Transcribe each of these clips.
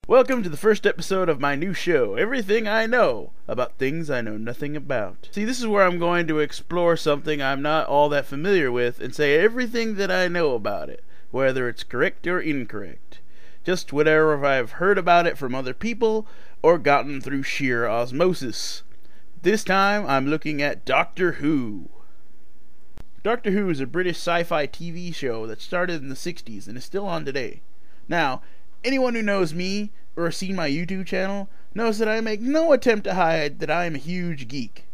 Welcome to the first episode of my new show, Everything I Know About Things I Know Nothing About. See, this is where I'm going to explore something I'm not all that familiar with and say everything that I know about it, whether it's correct or incorrect. Just whatever I've heard about it from other people or gotten through sheer osmosis. This time, I'm looking at Doctor Who. Doctor Who is a British sci-fi TV show that started in the 60s and is still on today. Now, anyone who knows me or has seen my YouTube channel knows that I make no attempt to hide that I am a huge geek.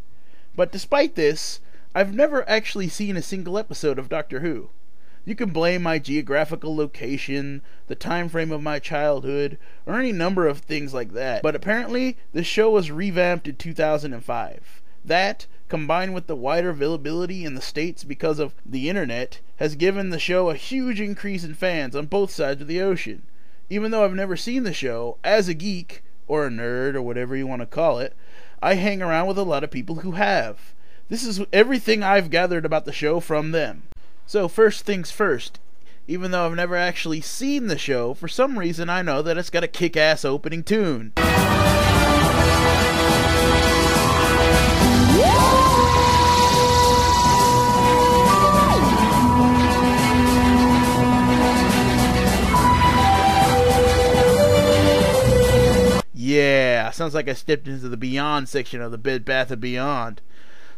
But despite this, I've never actually seen a single episode of Doctor Who. You can blame my geographical location, the time frame of my childhood, or any number of things like that. But apparently, the show was revamped in 2005. That, combined with the wider availability in the States because of the internet, has given the show a huge increase in fans on both sides of the ocean. Even though I've never seen the show, as a geek, or a nerd, or whatever you want to call it, I hang around with a lot of people who have. This is everything I've gathered about the show from them. So first things first, even though I've never actually seen the show, for some reason I know that it's got a kick-ass opening tune. Yeah, sounds like I stepped into the Beyond section of the Bed Bath & Beyond.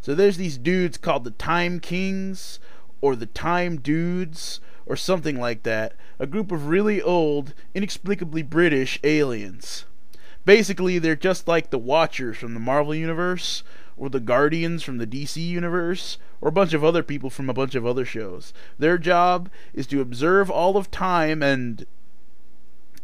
So there's these dudes called the Time Kings, or the Time Dudes, or something like that. A group of really old, inexplicably British aliens. Basically, they're just like the Watchers from the Marvel Universe, or the Guardians from the DC Universe, or a bunch of other people from a bunch of other shows. Their job is to observe all of time and,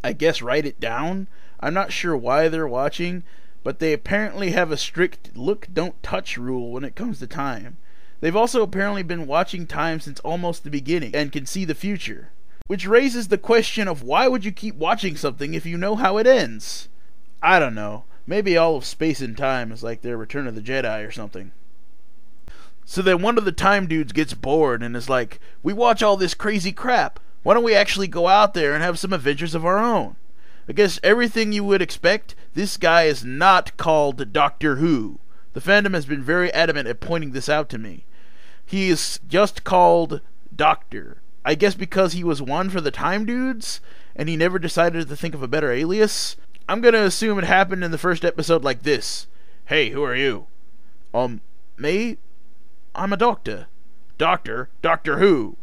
I guess, write it down. I'm not sure why they're watching, but they apparently have a strict look, don't touch rule when it comes to time. They've also apparently been watching time since almost the beginning, and can see the future. Which raises the question of why would you keep watching something if you know how it ends? I don't know. Maybe all of space and time is like their Return of the Jedi or something. So then one of the Time Dudes gets bored and is like, we watch all this crazy crap. Why don't we actually go out there and have some adventures of our own? I guess everything you would expect, this guy is not called Doctor Who. The fandom has been very adamant at pointing this out to me. He is just called Doctor. I guess because he was one for the Time Dudes, and he never decided to think of a better alias. I'm gonna assume it happened in the first episode like this. Hey, who are you? Me? I'm a doctor. Doctor Who.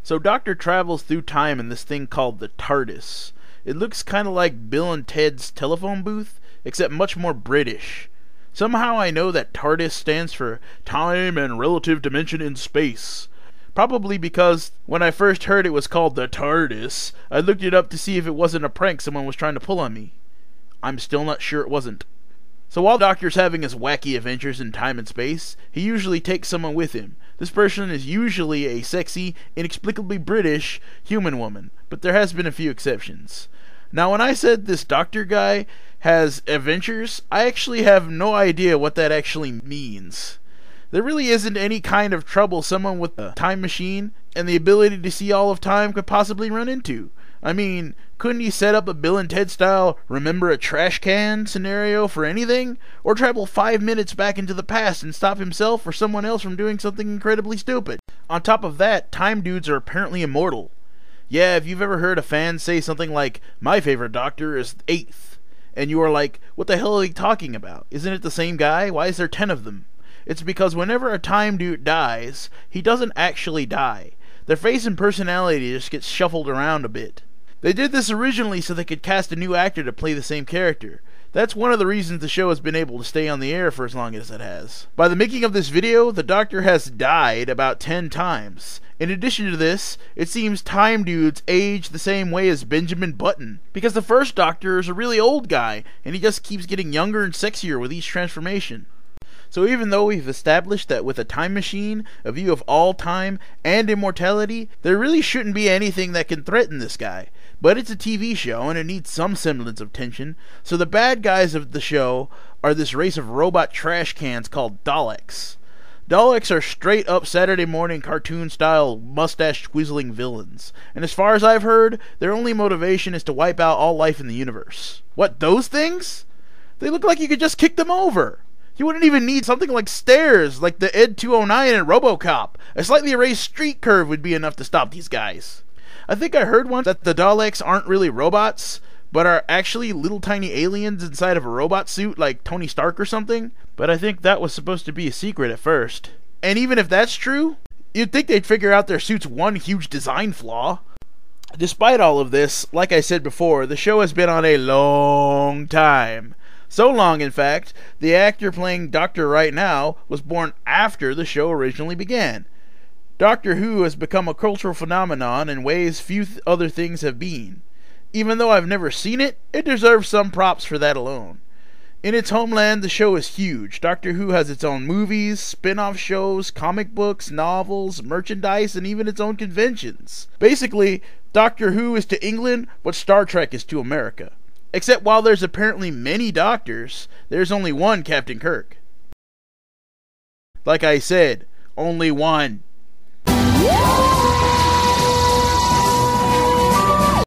So Doctor travels through time in this thing called the TARDIS. It looks kind of like Bill and Ted's telephone booth, except much more British. Somehow I know that TARDIS stands for Time and Relative Dimension in Space. Probably because when I first heard it was called the TARDIS, I looked it up to see if it wasn't a prank someone was trying to pull on me. I'm still not sure it wasn't. So while Doctor's having his wacky adventures in time and space, he usually takes someone with him. This person is usually a sexy, inexplicably British human woman, but there has been a few exceptions. Now when I said this doctor guy has adventures, I actually have no idea what that actually means. There really isn't any kind of trouble someone with a time machine and the ability to see all of time could possibly run into. I mean, couldn't he set up a Bill and Ted style remember a trash can scenario for anything? Or travel 5 minutes back into the past and stop himself or someone else from doing something incredibly stupid? On top of that, Time Dudes are apparently immortal. Yeah, if you've ever heard a fan say something like, my favorite Doctor is 8th, and you are like, what the hell are they talking about? Isn't it the same guy? Why is there 10 of them? It's because whenever a Time Dude dies, he doesn't actually die. Their face and personality just gets shuffled around a bit. They did this originally so they could cast a new actor to play the same character. That's one of the reasons the show has been able to stay on the air for as long as it has. By the making of this video, the Doctor has died about 10 times. In addition to this, it seems Time Dudes age the same way as Benjamin Button, because the first Doctor is a really old guy, and he just keeps getting younger and sexier with each transformation. So even though we've established that with a time machine, a view of all time, and immortality, there really shouldn't be anything that can threaten this guy. But it's a TV show, and it needs some semblance of tension, so the bad guys of the show are this race of robot trash cans called Daleks. Daleks are straight up Saturday morning cartoon style mustache twizzling villains, and as far as I've heard, their only motivation is to wipe out all life in the universe. What, those things? They look like you could just kick them over. You wouldn't even need something like stairs, like the Ed 209 in RoboCop. A slightly raised street curve would be enough to stop these guys. I think I heard once that the Daleks aren't really robots, but are actually little tiny aliens inside of a robot suit like Tony Stark or something. But I think that was supposed to be a secret at first. And even if that's true, you'd think they'd figure out their suit's one huge design flaw. Despite all of this, like I said before, the show has been on a long time. So long, in fact, the actor playing Doctor right now was born after the show originally began. Doctor Who has become a cultural phenomenon in ways few other things have been. Even though I've never seen it, it deserves some props for that alone. In its homeland, the show is huge. Doctor Who has its own movies, spin-off shows, comic books, novels, merchandise, and even its own conventions. Basically, Doctor Who is to England what Star Trek is to America. Except while there's apparently many doctors, there's only one Captain Kirk. Like I said, only one.